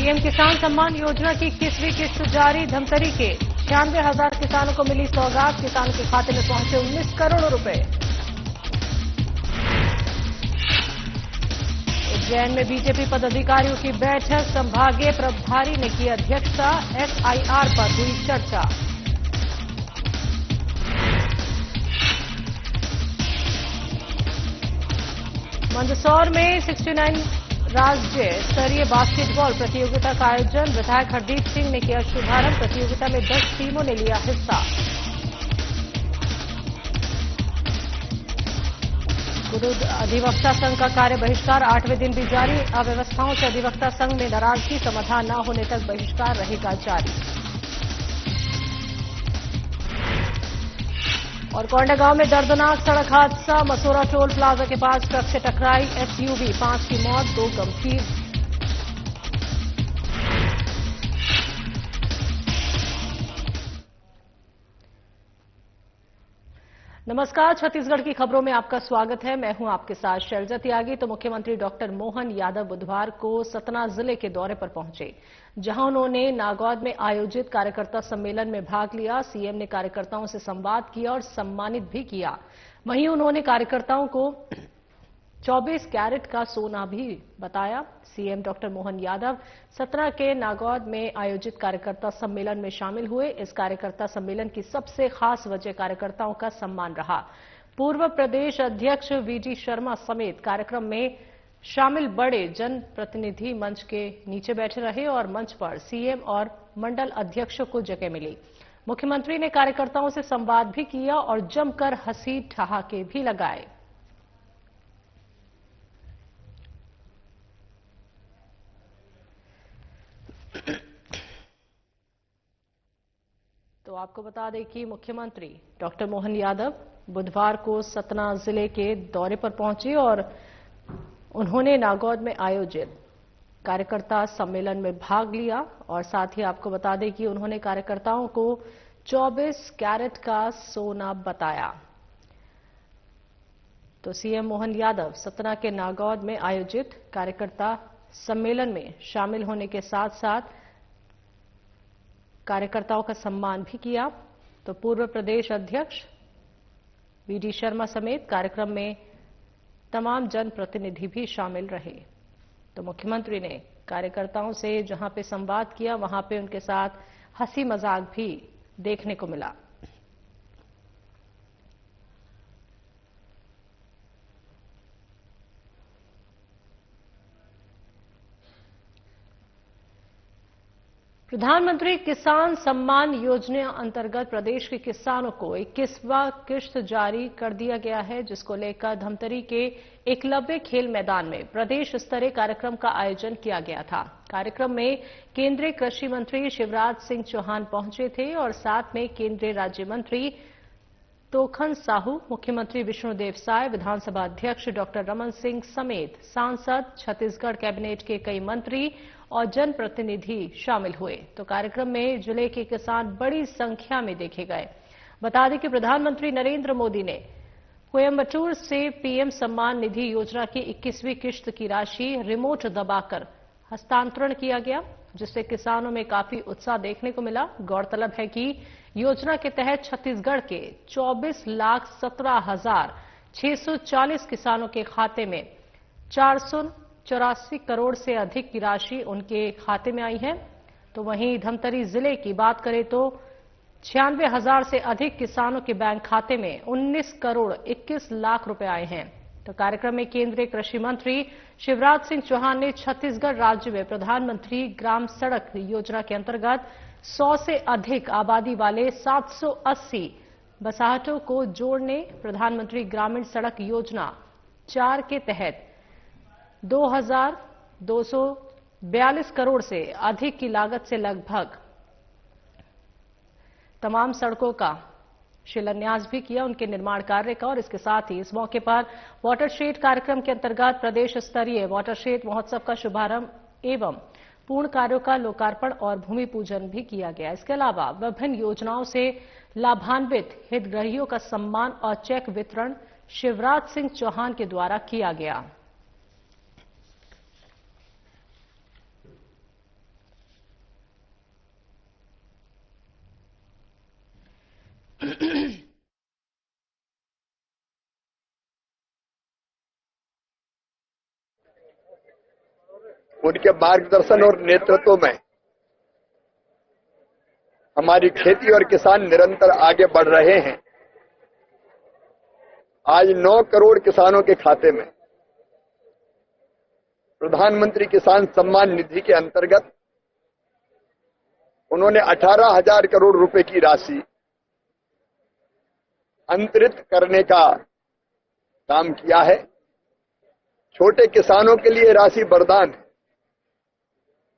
PM किसान सम्मान योजना की 21वीं किस्त जारी। धमतरी के 96,000 किसानों को मिली सौगात। किसानों के खाते में पहुंचे 19 करोड़ रुपए। उज्जैन में बीजेपी पदाधिकारियों की बैठक। संभागीय प्रभारी ने की अध्यक्षता। एफआईआर पर हुई चर्चा। मंदसौर में 69 राज्य स्तरीय बास्केटबॉल प्रतियोगिता का आयोजन। विधायक हरदीप सिंह ने किया शुभारंभ। प्रतियोगिता में 10 टीमों ने लिया हिस्सा। गुरु अधिवक्ता संघ का कार्य बहिष्कार 8वें दिन भी जारी। अव्यवस्थाओं से अधिवक्ता संघ में नाराजगी। समाधान न होने तक बहिष्कार रहेगा जारी। और कोंडागांव में दर्दनाक सड़क हादसा। मसोरा टोल प्लाजा के पास ट्रक से टकराई एसयूवी। 5 की मौत, 2 गंभीर। नमस्कार, छत्तीसगढ़ की खबरों में आपका स्वागत है। मैं हूं आपके साथ शैलजा त्यागी। तो मुख्यमंत्री डॉक्टर मोहन यादव बुधवार को सतना जिले के दौरे पर पहुंचे, जहां उन्होंने नागौद में आयोजित कार्यकर्ता सम्मेलन में भाग लिया। सीएम ने कार्यकर्ताओं से संवाद किया और सम्मानित भी किया। वहीं उन्होंने कार्यकर्ताओं को 24 कैरेट का सोना भी बताया। सीएम डॉक्टर मोहन यादव सतना के नागौद में आयोजित कार्यकर्ता सम्मेलन में शामिल हुए। इस कार्यकर्ता सम्मेलन की सबसे खास वजह कार्यकर्ताओं का सम्मान रहा। पूर्व प्रदेश अध्यक्ष वीडी शर्मा समेत कार्यक्रम में शामिल बड़े जनप्रतिनिधि मंच के नीचे बैठे रहे और मंच पर सीएम और मंडल अध्यक्षों को जगह मिली। मुख्यमंत्री ने कार्यकर्ताओं से संवाद भी किया और जमकर हंसी ठहाके भी लगाए। तो आपको बता दें कि मुख्यमंत्री डॉक्टर मोहन यादव बुधवार को सतना जिले के दौरे पर पहुंचे और उन्होंने नागौद में आयोजित कार्यकर्ता सम्मेलन में भाग लिया। और साथ ही आपको बता दें कि उन्होंने कार्यकर्ताओं को 24 कैरेट का सोना बताया। तो सीएम मोहन यादव सतना के नागौद में आयोजित कार्यकर्ता सम्मेलन में शामिल होने के साथ साथ कार्यकर्ताओं का सम्मान भी किया। तो पूर्व प्रदेश अध्यक्ष वीडी शर्मा समेत कार्यक्रम में तमाम जनप्रतिनिधि भी शामिल रहे। तो मुख्यमंत्री ने कार्यकर्ताओं से जहां पे संवाद किया, वहां पे उनके साथ हंसी मजाक भी देखने को मिला। प्रधानमंत्री किसान सम्मान योजना अंतर्गत प्रदेश के किसानों को 21वां किस्त जारी कर दिया गया है, जिसको लेकर धमतरी के एकलव्य खेल मैदान में प्रदेश स्तरीय कार्यक्रम का आयोजन किया गया था। कार्यक्रम में केंद्रीय कृषि मंत्री शिवराज सिंह चौहान पहुंचे थे और साथ में केंद्रीय राज्य मंत्री तोखन साहू, मुख्यमंत्री विष्णुदेव साय, विधानसभा अध्यक्ष डॉक्टर रमन सिंह समेत सांसद, छत्तीसगढ़ कैबिनेट के कई मंत्री और जनप्रतिनिधि शामिल हुए। तो कार्यक्रम में जिले के किसान बड़ी संख्या में देखे गए। बता दें कि प्रधानमंत्री नरेंद्र मोदी ने कोयम्बटूर से पीएम सम्मान निधि योजना की 21वीं किस्त की राशि रिमोट दबाकर हस्तांतरण किया गया, जिससे किसानों में काफी उत्साह देखने को मिला। गौरतलब है कि योजना के तहत छत्तीसगढ़ के 24,17,640 किसानों के खाते में 484 करोड़ से अधिक की राशि उनके खाते में आई है। तो वहीं धमतरी जिले की बात करें तो 96,000 से अधिक किसानों के बैंक खाते में 19 करोड़ 21 लाख रुपए आए हैं। तो कार्यक्रम में केंद्रीय कृषि मंत्री शिवराज सिंह चौहान ने छत्तीसगढ़ राज्य में प्रधानमंत्री ग्राम सड़क योजना के अंतर्गत 100 से अधिक आबादी वाले 780 बसाहटों को जोड़ने प्रधानमंत्री ग्रामीण सड़क योजना 4 के तहत 2,242 करोड़ से अधिक की लागत से लगभग तमाम सड़कों का शिलान्यास भी किया, उनके निर्माण कार्य का। और इसके साथ ही इस मौके पर वाटरशेड कार्यक्रम के अंतर्गत प्रदेश स्तरीय वाटरशेड महोत्सव का शुभारंभ एवं पूर्ण कार्यों का लोकार्पण और भूमि पूजन भी किया गया। इसके अलावा विभिन्न योजनाओं से लाभान्वित हितग्राहियों का सम्मान और चेक वितरण शिवराज सिंह चौहान के द्वारा किया गया। उनके मार्गदर्शन और नेतृत्व में हमारी खेती और किसान निरंतर आगे बढ़ रहे हैं। आज 9 करोड़ किसानों के खाते में प्रधानमंत्री किसान सम्मान निधि के अंतर्गत उन्होंने 18,000 करोड़ रुपए की राशि अंतरित करने का काम किया है। छोटे किसानों के लिए राशि वरदान है।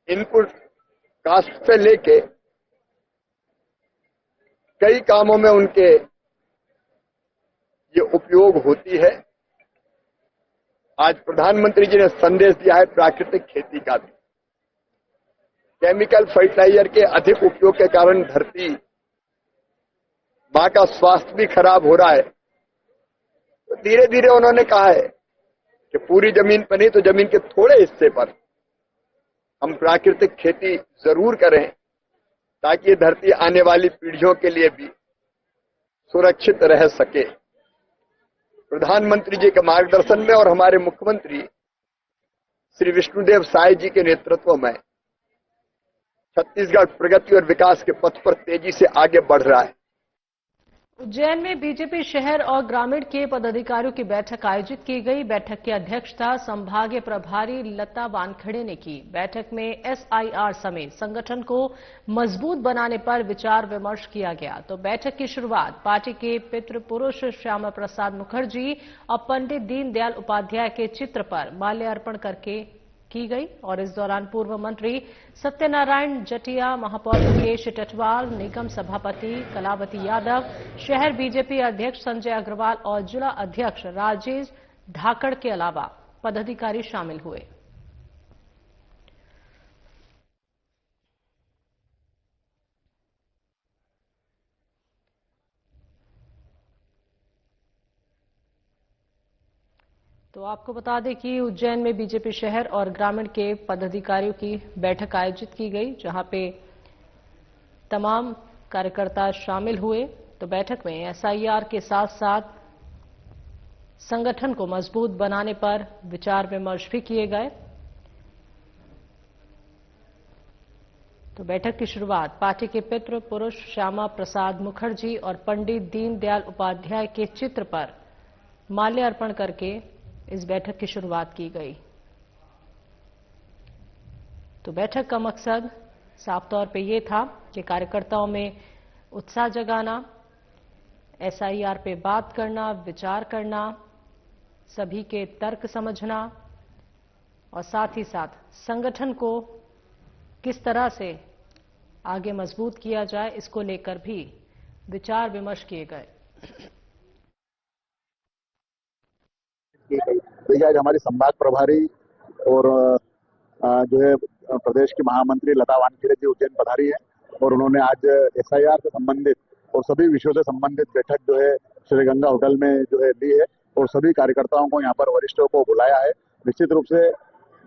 इनपुट कास्ट से लेके कई कामों में उनके ये उपयोग होती है। आज प्रधानमंत्री जी ने संदेश दिया है प्राकृतिक खेती का भी। केमिकल फर्टिलाइजर के अधिक उपयोग के कारण धरती मां का स्वास्थ्य भी खराब हो रहा है। तो धीरे धीरे उन्होंने कहा है कि पूरी जमीन पर नहीं तो जमीन के थोड़े हिस्से पर हम प्राकृतिक खेती जरूर करें, ताकि ये धरती आने वाली पीढ़ियों के लिए भी सुरक्षित रह सके। प्रधानमंत्री जी के मार्गदर्शन में और हमारे मुख्यमंत्री श्री विष्णुदेव साय जी के नेतृत्व में छत्तीसगढ़ प्रगति और विकास के पथ पर तेजी से आगे बढ़ रहा है। उज्जैन में बीजेपी शहर और ग्रामीण के पदाधिकारियों की बैठक आयोजित की गई। बैठक की अध्यक्षता संभागीय प्रभारी लता वानखेड़े ने की। बैठक में एसआईआर समेत संगठन को मजबूत बनाने पर विचार विमर्श किया गया। तो बैठक की शुरुआत पार्टी के पितृ पुरुष श्यामा प्रसाद मुखर्जी और पंडित दीनदयाल उपाध्याय के चित्र पर माल्यार्पण करके की गई और इस दौरान पूर्व मंत्री सत्यनारायण जटिया, महापौर मुकेश टटवाल, निगम सभापति कलावती यादव, शहर बीजेपी अध्यक्ष संजय अग्रवाल और जिला अध्यक्ष राजेश ढाकड़ के अलावा पदाधिकारी शामिल हुए। तो आपको बता दें कि उज्जैन में बीजेपी शहर और ग्रामीण के पदाधिकारियों की बैठक आयोजित की गई, जहां पे तमाम कार्यकर्ता शामिल हुए। तो बैठक में एसआईआर के साथ साथ संगठन को मजबूत बनाने पर विचार विमर्श भी किए गए। तो बैठक की शुरुआत पार्टी के पितृ पुरुष श्यामा प्रसाद मुखर्जी और पंडित दीनदयाल उपाध्याय के चित्र पर माल्यार्पण करके इस बैठक की शुरुआत की गई। तो बैठक का मकसद साफ तौर पे ये था कि कार्यकर्ताओं में उत्साह जगाना, एसआईआर पे बात करना, विचार करना, सभी के तर्क समझना और साथ ही साथ संगठन को किस तरह से आगे मजबूत किया जाए, इसको लेकर भी विचार विमर्श किए गए। देखिए, आज हमारी संभाग प्रभारी और जो है प्रदेश की महामंत्री लता वानखेड़े जी उज्जैन पधारी है और उन्होंने आज एसआईआर से संबंधित और सभी विषयों से संबंधित बैठक जो है श्रीगंगा होटल में जो है ली है और सभी कार्यकर्ताओं को यहाँ पर वरिष्ठों को बुलाया है। निश्चित रूप से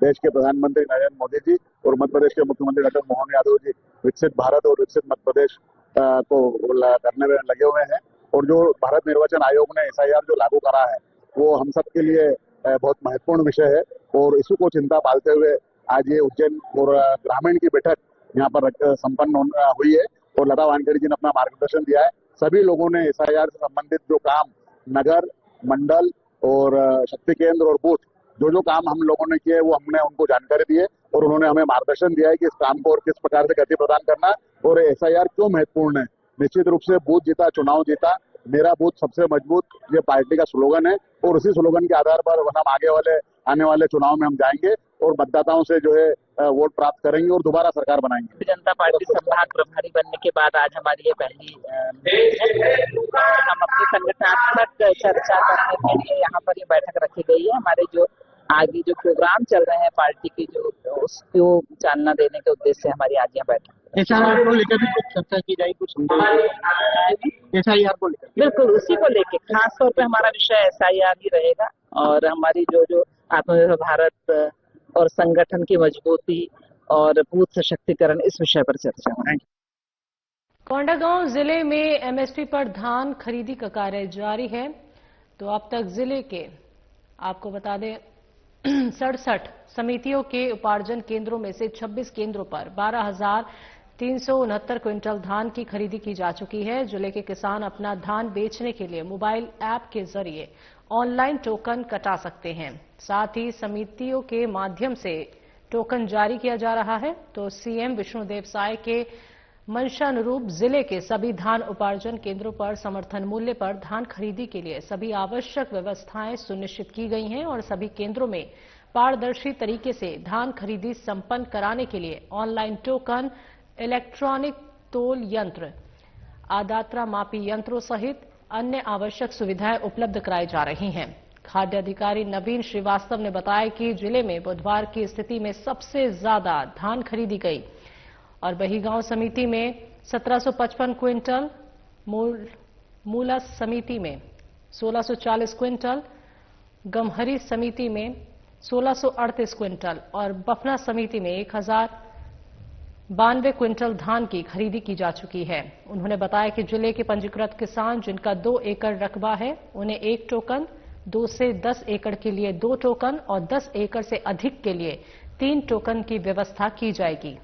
देश के प्रधानमंत्री नरेंद्र मोदी जी और मध्य प्रदेश के मुख्यमंत्री डॉक्टर मोहन यादव जी विकसित भारत और विकसित मध्य प्रदेश को करने में लगे हुए हैं और जो भारत निर्वाचन आयोग ने एसआईआर जो लागू करा है वो हम सब के लिए बहुत महत्वपूर्ण विषय है और इसी को चिंता पालते हुए आज ये उज्जैन और ग्रामीण की बैठक यहाँ पर संपन्न हुई है और लता वानखेड़े जी ने अपना मार्गदर्शन दिया है। सभी लोगों ने एसआईआर से संबंधित जो काम नगर, मंडल और शक्ति केंद्र और बूथ जो काम हम लोगों ने किए वो हमने उनको जानकारी दी है और उन्होंने हमें मार्गदर्शन दिया है कि इस काम को और किस प्रकार से गति प्रदान करना और एसआईआर क्यों महत्वपूर्ण है। निश्चित रूप से बूथ जीता चुनाव जीता, मेरा बूथ सबसे मजबूत, ये पार्टी का स्लोगन है और उसी स्लोगन के आधार पर हम आने वाले चुनाव में हम जाएंगे और मतदाताओं से जो है वोट प्राप्त करेंगे और दोबारा सरकार बनाएंगे। जनता पार्टी संभाग प्रभारी बनने के बाद आज हमारी ये पहली हम अपनी संगठनात्मक चर्चा करने के लिए यहाँ पर ये बैठक रखी गई है। हमारे जो आगे जो प्रोग्राम चल रहे हैं पार्टी के जो उसको चालना देने के उद्देश्य से हमारी आज यहाँ बैठक। एसआईआर को लेकर भी कुछ चर्चा की जाएगी, कुछ एसआईआर को लेकर बिल्कुल उसी को लेकर खास तौर पे हमारा विषय एसआईआर ही रहेगा और हमारी जो आत्मनिर्भर भारत और संगठन की मजबूती और बूथ सशक्तिकरण इस विषय पर चर्चा होगी। कोंडागांव जिले में एमएसपी पर धान खरीदी का कार्य जारी है। तो अब तक जिले के आपको बता दें 67 समितियों के उपार्जन केंद्रों में से 26 केंद्रों पर 12,369 क्विंटल धान की खरीदी की जा चुकी है। जिले के किसान अपना धान बेचने के लिए मोबाइल ऐप के जरिए ऑनलाइन टोकन कटा सकते हैं। साथ ही समितियों के माध्यम से टोकन जारी किया जा रहा है। तो सीएम विष्णुदेव साय के मंशानुरूप जिले के सभी धान उपार्जन केंद्रों पर समर्थन मूल्य पर धान खरीदी के लिए सभी आवश्यक व्यवस्थाएं सुनिश्चित की गई हैं और सभी केंद्रों में पारदर्शी तरीके से धान खरीदी संपन्न कराने के लिए ऑनलाइन टोकन, इलेक्ट्रॉनिक तोल यंत्र, आदात्रा मापी यंत्रों सहित अन्य आवश्यक सुविधाएं उपलब्ध कराई जा रही हैं। खाद्य अधिकारी नवीन श्रीवास्तव ने बताया कि जिले में बुधवार की स्थिति में सबसे ज्यादा धान खरीदी गई और बहीगांव समिति में 1755 क्विंटल, मूला समिति में 1640 क्विंटल, गमहरी समिति में 1638 क्विंटल और बफना समिति में 1092 क्विंटल धान की खरीदी की जा चुकी है। उन्होंने बताया कि जिले के पंजीकृत किसान जिनका 2 एकड़ रकबा है उन्हें 1 टोकन, 2 से 10 एकड़ के लिए 2 टोकन और 10 एकड़ से अधिक के लिए 3 टोकन की व्यवस्था की जाएगी।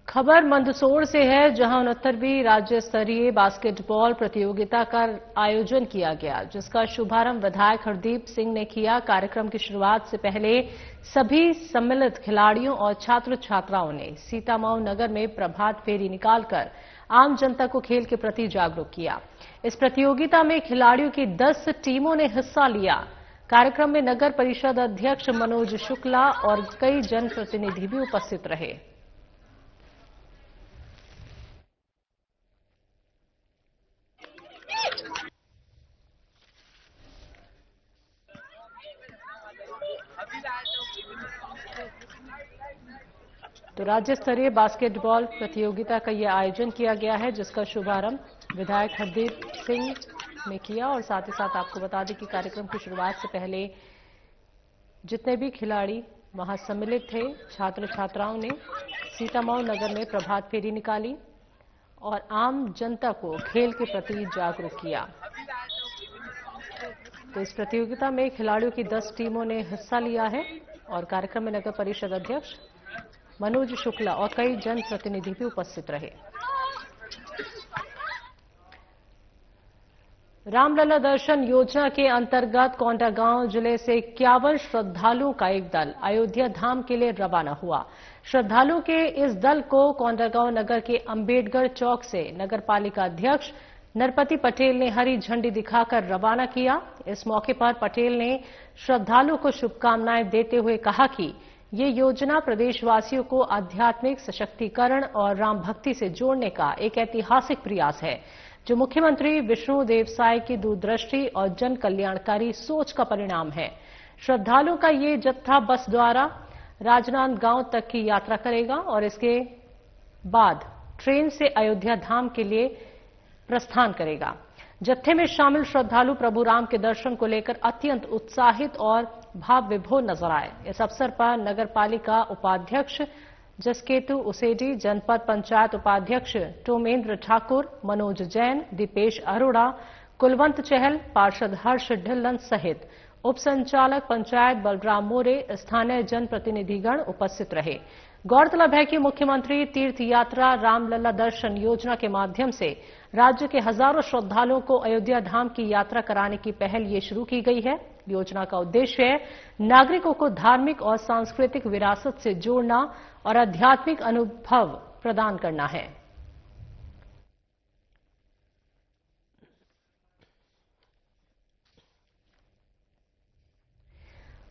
खबर मंदसौर से है, जहां 69वीं राज्य स्तरीय बास्केटबॉल प्रतियोगिता का आयोजन किया गया, जिसका शुभारंभ विधायक हरदीप सिंह ने किया। कार्यक्रम की शुरुआत से पहले सभी सम्मिलित खिलाड़ियों और छात्र छात्राओं ने सीतामऊ नगर में प्रभात फेरी निकालकर आम जनता को खेल के प्रति जागरूक किया। इस प्रतियोगिता में खिलाड़ियों की 10 टीमों ने हिस्सा लिया। कार्यक्रम में नगर परिषद अध्यक्ष मनोज शुक्ला और कई जनप्रतिनिधि भी उपस्थित रहे। तो राज्य स्तरीय बास्केटबॉल प्रतियोगिता का यह आयोजन किया गया है, जिसका शुभारंभ विधायक हरदीप सिंह ने किया। और साथ ही साथ आपको बता दें कि कार्यक्रम की शुरुआत से पहले जितने भी खिलाड़ी वहां सम्मिलित थे, छात्र छात्राओं ने सीतामऊ नगर में प्रभात फेरी निकाली और आम जनता को खेल के प्रति जागरूक किया। तो इस प्रतियोगिता में खिलाड़ियों की 10 टीमों ने हिस्सा लिया है और कार्यक्रम में नगर परिषद अध्यक्ष मनोज शुक्ला और कई जनप्रतिनिधि भी उपस्थित रहे। रामलला दर्शन योजना के अंतर्गत कोंडागांव जिले से 51 श्रद्धालुओं का एक दल अयोध्या धाम के लिए रवाना हुआ। श्रद्धालुओं के इस दल को कोंडागांव नगर के अंबेडकर चौक से नगर पालिका अध्यक्ष नरपति पटेल ने हरी झंडी दिखाकर रवाना किया। इस मौके पर पटेल ने श्रद्धालुओं को शुभकामनाएं देते हुए कहा कि ये योजना प्रदेशवासियों को आध्यात्मिक सशक्तिकरण और राम भक्ति से जोड़ने का एक ऐतिहासिक प्रयास है, जो मुख्यमंत्री विष्णुदेव साय की दूरदृष्टि और जन कल्याणकारी सोच का परिणाम है। श्रद्धालुओं का ये जत्था बस द्वारा राजनांदगांव तक की यात्रा करेगा और इसके बाद ट्रेन से अयोध्या धाम के लिए प्रस्थान करेगा। जत्थे में शामिल श्रद्धालु प्रभु राम के दर्शन को लेकर अत्यंत उत्साहित और भाव विभोर नजर आए। इस अवसर पर नगर पालिका उपाध्यक्ष जसकेतु उसेडी, जनपद पंचायत उपाध्यक्ष टोमेंद्र ठाकुर, मनोज जैन, दीपेश अरोड़ा, कुलवंत चहल, पार्षद हर्ष ढिल्लन सहित उप संचालक पंचायत बलराम मोरे, स्थानीय जनप्रतिनिधिगण उपस्थित रहे। गौरतलब है कि मुख्यमंत्री तीर्थ यात्रा रामलला दर्शन योजना के माध्यम से राज्य के हजारों श्रद्धालुओं को अयोध्या धाम की यात्रा कराने की पहल ये शुरू की गई है। योजना का उद्देश्य है नागरिकों को धार्मिक और सांस्कृतिक विरासत से जोड़ना और आध्यात्मिक अनुभव प्रदान करना है।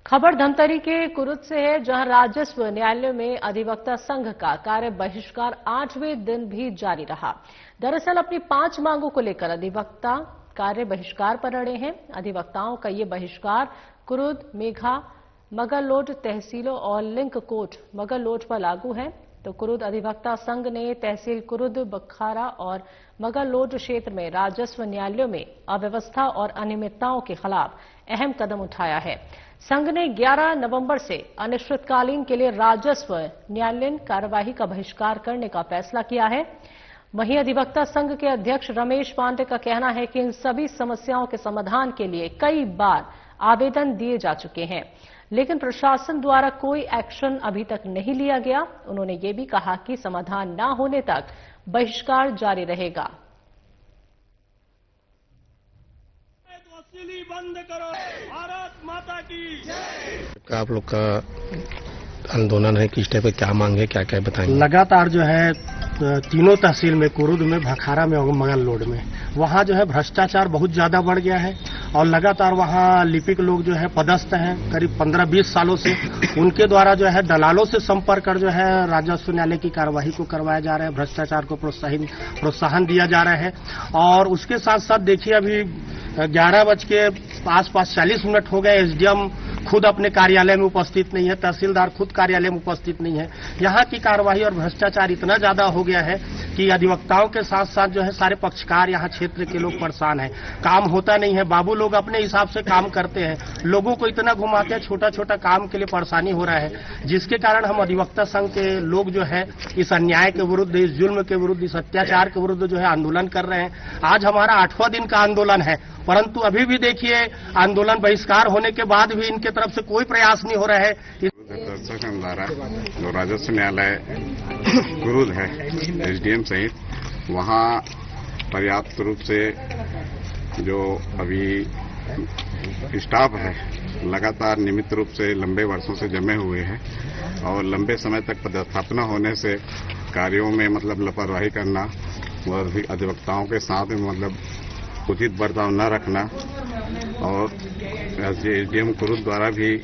खबर धमतरी के कुरुद से है, जहां राजस्व न्यायालय में अधिवक्ता संघ का कार्य बहिष्कार 8वें दिन भी जारी रहा। दरअसल अपनी 5 मांगों को लेकर अधिवक्ता कार्य बहिष्कार पर अड़े हैं। अधिवक्ताओं का ये बहिष्कार कुरुद, मेघा, मगरलोड तहसीलों और लिंक कोट मगरलोड पर लागू है। तो कुरुद अधिवक्ता संघ ने तहसील कुरुद, बखारा और मगरलोड क्षेत्र में राजस्व न्यायालयों में अव्यवस्था और अनियमितताओं के खिलाफ अहम कदम उठाया है। संघ ने 11 नवंबर से अनिश्चितकालीन के लिए राजस्व न्यायालयीन कार्यवाही का बहिष्कार करने का फैसला किया है। वहीं अधिवक्ता संघ के अध्यक्ष रमेश पांडे का कहना है कि इन सभी समस्याओं के समाधान के लिए कई बार आवेदन दिए जा चुके हैं, लेकिन प्रशासन द्वारा कोई एक्शन अभी तक नहीं लिया गया। उन्होंने ये भी कहा कि समाधान न होने तक बहिष्कार जारी रहेगा। बंद करो, भारत माता की। आप लोग का आंदोलन है, किस टाइप का क्या मांग है, क्या क्या बताएंगे? लगातार जो है तीनों तहसील में, कुरुद में, भखारा में और मंगललोड में, वहाँ जो है भ्रष्टाचार बहुत ज्यादा बढ़ गया है और लगातार वहाँ लिपिक लोग जो है पदस्थ हैं करीब 15-20 सालों से। उनके द्वारा जो है दलालों से संपर्क कर जो है राजस्व न्यायालय की कार्यवाही को करवाया जा रहा है, भ्रष्टाचार को प्रोत्साहन दिया जा रहा है। और उसके साथ साथ देखिए अभी 11 बज के आसपास 40 मिनट हो गए, एसडीएम खुद अपने कार्यालय में उपस्थित नहीं है, तहसीलदार खुद कार्यालय में उपस्थित नहीं है। यहाँ की कार्यवाही और भ्रष्टाचार इतना ज्यादा हो गया है कि अधिवक्ताओं के साथ साथ जो है सारे पक्षकार यहाँ क्षेत्र के लोग परेशान हैं। काम होता नहीं है, बाबू लोग अपने हिसाब से काम करते हैं, लोगों को इतना घुमाते हैं, छोटा छोटा काम के लिए परेशानी हो रहा है, जिसके कारण हम अधिवक्ता संघ के लोग जो है इस अन्याय के विरुद्ध, इस जुल्म के विरुद्ध, इस अत्याचार के विरुद्ध जो है आंदोलन कर रहे हैं। आज हमारा 8वां दिन का आंदोलन है, परंतु अभी भी देखिए आंदोलन बहिष्कार होने के बाद भी इनके तरफ से कोई प्रयास नहीं हो रहा है। द्वारा जो राजस्व न्यायालय कुरुद है, एसडीएम सहित, वहाँ पर्याप्त रूप से जो अभी स्टाफ है लगातार नियमित रूप से लंबे वर्षों से जमे हुए हैं और लंबे समय तक पदस्थापना होने से कार्यों में मतलब लापरवाही करना और भी अधिवक्ताओं के साथ में मतलब उचित बर्ताव न रखना, और एसडीएम कुरुद द्वारा भी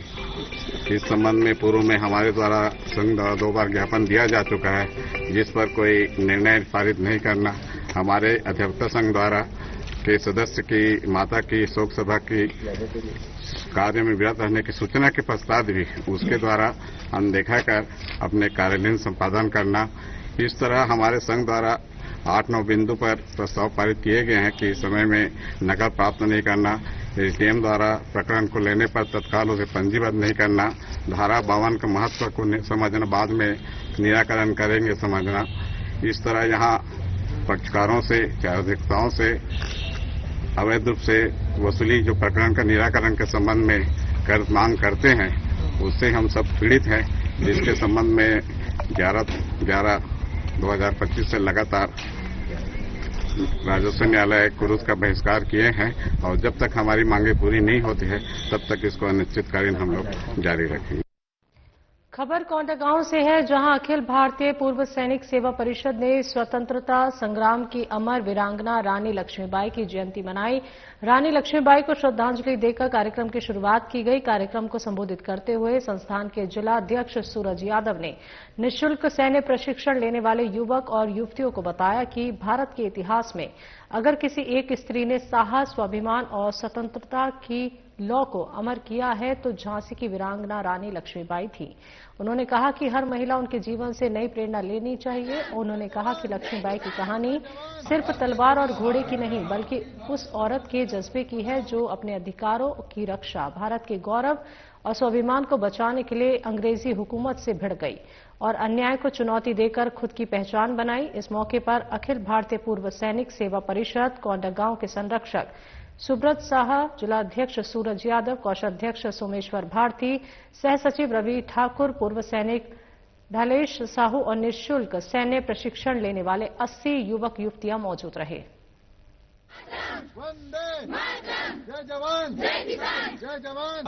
इस संबंध में पूर्व में हमारे द्वारा संघ द्वारा 2 बार ज्ञापन दिया जा चुका है, जिस पर कोई निर्णय पारित नहीं करना। हमारे अधिवक्ता संघ द्वारा के सदस्य की माता की शोक सभा की कार्य में विरत रहने की सूचना के पश्चात भी उसके द्वारा अनदेखा कर अपने कार्यालयीन संपादन करना। इस तरह हमारे संघ द्वारा 8-9 बिंदु पर प्रस्ताव पारित किए गए हैं कि समय में नकद प्राप्त नहीं करना, एसडीएम द्वारा प्रकरण को लेने पर तत्काल उसे पंजीबद्ध नहीं करना, धारा 52 के महत्व को समझना, बाद में निराकरण करेंगे समझना। इस तरह यहाँ पक्षकारों से, चाहे अधिवक्ताओं से अवैध रूप से वसूली जो प्रकरण का निराकरण के संबंध में मांग करते हैं, उससे हम सब पीड़ित हैं, जिसके संबंध में 11/11/2025 से लगातार राजस्व न्यायालय कुरुद का बहिष्कार किए हैं और जब तक हमारी मांगे पूरी नहीं होती है तब तक इसको अनिश्चितकालीन हम लोग जारी रखेंगे। खबर कोंडागांव से है, जहां अखिल भारतीय पूर्व सैनिक सेवा परिषद ने स्वतंत्रता संग्राम की अमर वीरांगना रानी लक्ष्मीबाई की जयंती मनाई। रानी लक्ष्मीबाई को श्रद्धांजलि देकर कार्यक्रम की शुरुआत की गई। कार्यक्रम को संबोधित करते हुए संस्थान के जिला अध्यक्ष सूरज यादव ने निःशुल्क सैन्य प्रशिक्षण लेने वाले युवक और युवतियों को बताया कि भारत के इतिहास में अगर किसी एक स्त्री ने साहस, स्वाभिमान और स्वतंत्रता की लौ को अमर किया है तो झांसी की वीरांगना रानी लक्ष्मीबाई थी। उन्होंने कहा कि हर महिला उनके जीवन से नई प्रेरणा लेनी चाहिए। उन्होंने कहा कि लक्ष्मीबाई की कहानी सिर्फ तलवार और घोड़े की नहीं, बल्कि उस औरत के जज्बे की है जो अपने अधिकारों की रक्षा, भारत के गौरव और स्वाभिमान को बचाने के लिए अंग्रेजी हुकूमत से भिड़ गई और अन्याय को चुनौती देकर खुद की पहचान बनाई। इस मौके पर अखिल भारतीय पूर्व सैनिक सेवा परिषद कोंडागांव के संरक्षक सुब्रत साहा, जिलाध्यक्ष सूरज यादव, कोषाध्यक्ष सोमेश्वर भारती, सह सचिव रवि ठाकुर, पूर्व सैनिक ढालेश साहू और निःशुल्क सैन्य प्रशिक्षण लेने वाले 80 युवक युवतियां मौजूद रहे। जय जवान, जय किसान, जय जवान।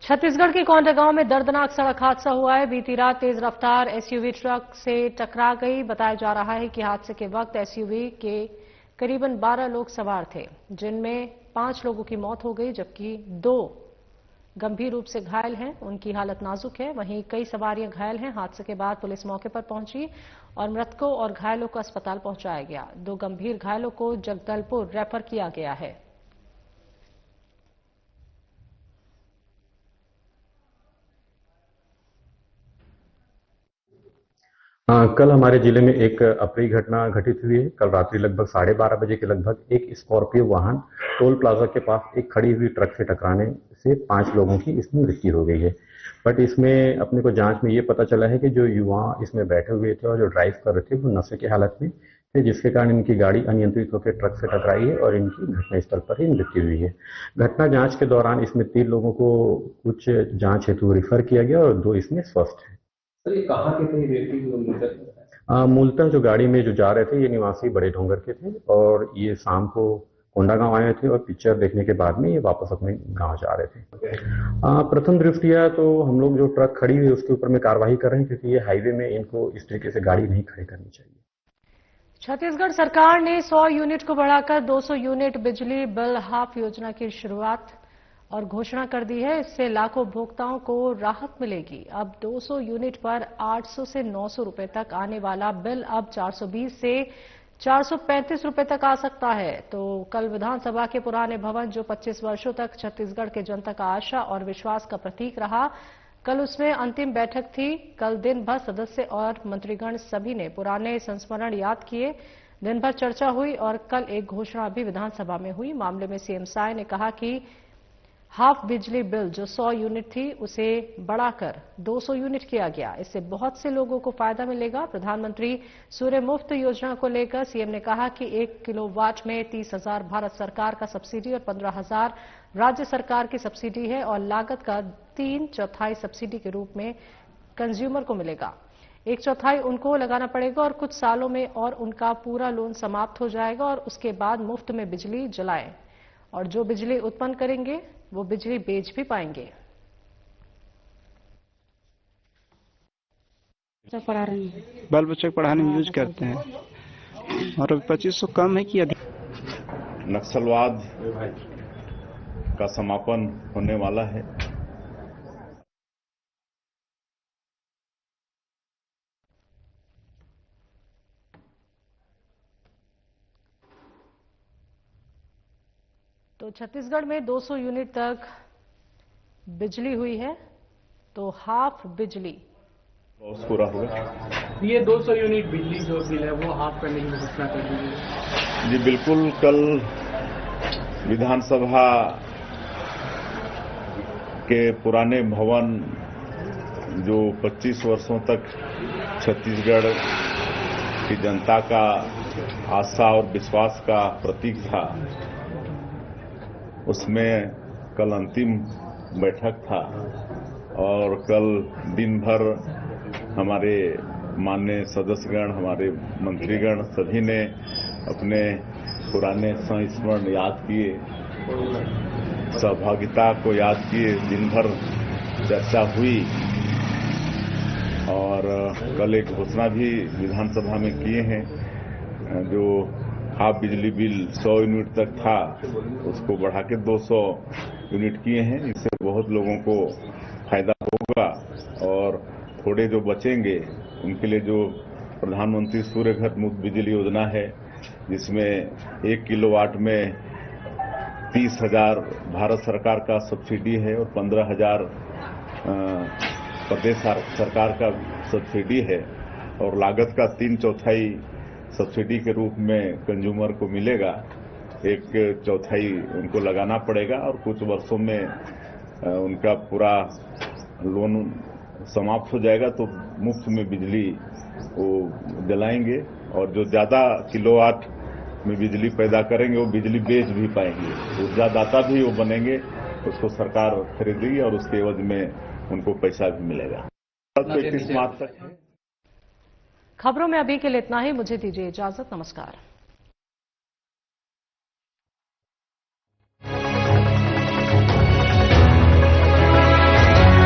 छत्तीसगढ़ के कोंडागांव में दर्दनाक सड़क हादसा हुआ है। बीती रात तेज रफ्तार एसयूवी ट्रक से टकरा गई। बताया जा रहा है कि हादसे के वक्त एसयूवी के करीबन 12 लोग सवार थे, जिनमें 5 लोगों की मौत हो गई, जबकि 2 गंभीर रूप से घायल हैं। उनकी हालत नाजुक है। वहीं कई सवारियां घायल हैं। हादसे के बाद पुलिस मौके पर पहुंची और मृतकों और घायलों को अस्पताल पहुंचाया गया। 2 गंभीर घायलों को जगदलपुर रेफर किया गया है। कल हमारे जिले में एक अप्रिय घटना घटित हुई है। कल रात्रि लगभग 12:30 बजे के लगभग एक स्कॉर्पियो वाहन टोल प्लाजा के पास एक खड़ी हुई ट्रक से टकराने से 5 लोगों की इसमें मृत्यु हो गई है। बट इसमें अपने को जांच में ये पता चला है कि जो युवा इसमें बैठे हुए थे और जो ड्राइव कर रहे थे वो नशे की हालत में थे, जिसके कारण इनकी गाड़ी अनियंत्रित होकर ट्रक से टकराई है और इनकी घटनास्थल पर ही मृत्यु हुई है। घटना जांच के दौरान इसमें 3 लोगों को कुछ जांच हेतु रिफर किया गया और 2 इसमें स्वस्थ हैं। सर, ये कहाँ के थे व्यक्ति? मूलतः जो गाड़ी में जो जा रहे थे ये निवासी बड़े ढोंगर के थे और ये शाम को कोंडागांव आए थे और पिक्चर देखने के बाद में ये वापस अपने गांव जा रहे थे। प्रथम दृष्टिया तो हम लोग जो ट्रक खड़ी हुई उसके ऊपर में कार्रवाई कर रहे हैं, क्योंकि ये हाईवे में इनको इस तरीके से गाड़ी नहीं खड़ी करनी चाहिए। छत्तीसगढ़ सरकार ने 100 यूनिट को बढ़ाकर 200 यूनिट बिजली बिल हाफ योजना की शुरुआत और घोषणा कर दी है। इससे लाखों उपभोक्ताओं को राहत मिलेगी। अब 200 यूनिट पर 800 से 900 रुपए तक आने वाला बिल अब 420 से 435 रुपए तक आ सकता है। तो कल विधानसभा के पुराने भवन, जो 25 वर्षों तक छत्तीसगढ़ के जनता का आशा और विश्वास का प्रतीक रहा, कल उसमें अंतिम बैठक थी। कल दिन भर सदस्य और मंत्रीगण सभी ने पुराने संस्मरण याद किए। दिन भर चर्चा हुई और कल एक घोषणा भी विधानसभा में हुई। मामले में सीएम साय ने कहा कि हाफ बिजली बिल जो 100 यूनिट थी उसे बढ़ाकर 200 यूनिट किया गया। इससे बहुत से लोगों को फायदा मिलेगा। प्रधानमंत्री सूर्य मुफ्त योजना को लेकर सीएम ने कहा कि 1 किलोवाट में 30,000 भारत सरकार का सब्सिडी और 15,000 राज्य सरकार की सब्सिडी है और लागत का 3/4 सब्सिडी के रूप में कंज्यूमर को मिलेगा। 1/4 उनको लगाना पड़ेगा और कुछ सालों में और उनका पूरा लोन समाप्त हो जाएगा और उसके बाद मुफ्त में बिजली जलाएं और जो बिजली उत्पन्न करेंगे वो बिजली बेच भी पाएंगे। पढ़ा रहे हैं, बाल बच्चों को पढ़ाने में यूज करते हैं और 2500 कम है कि अधिक। नक्सलवाद का समापन होने वाला है। तो छत्तीसगढ़ में 200 यूनिट तक बिजली हुई है, तो हाफ बिजली पूरा होगा। ये 200 यूनिट बिजली जो बिल है वो हाफ करने की घोषणा कर दी है। जी बिल्कुल, कल विधानसभा के पुराने भवन, जो 25 वर्षों तक छत्तीसगढ़ की जनता का आशा और विश्वास का प्रतीक था, उसमें कल अंतिम बैठक था और कल दिन भर हमारे माननीय सदस्यगण, हमारे मंत्रीगण सभी ने अपने पुराने संस्मरण याद किए, सहभागिता को याद किए। दिन भर चर्चा हुई और कल एक घोषणा भी विधानसभा में किए हैं। जो हाफ बिजली बिल 100 यूनिट तक था उसको बढ़ा के 200 यूनिट किए हैं। इससे बहुत लोगों को फायदा होगा और थोड़े जो बचेंगे उनके लिए जो प्रधानमंत्री सूर्य घर मुफ्त बिजली योजना है, जिसमें 1 किलोवाट में 30,000 भारत सरकार का सब्सिडी है और 15,000 प्रदेश सरकार का सब्सिडी है और लागत का 3/4 सब्सिडी के रूप में कंज्यूमर को मिलेगा। 1/4 उनको लगाना पड़ेगा और कुछ वर्षों में उनका पूरा लोन समाप्त हो जाएगा तो मुफ्त में बिजली वो जलाएंगे और जो ज्यादा किलोवाट में बिजली पैदा करेंगे वो बिजली बेच भी पाएंगे। ऊर्जादाता भी वो बनेंगे, उसको सरकार खरीदेगी और उसके एवज में उनको पैसा भी मिलेगा। 31 मार्च तक है। खबरों में अभी के लिए इतना ही। मुझे दीजिए इजाजत। नमस्कार।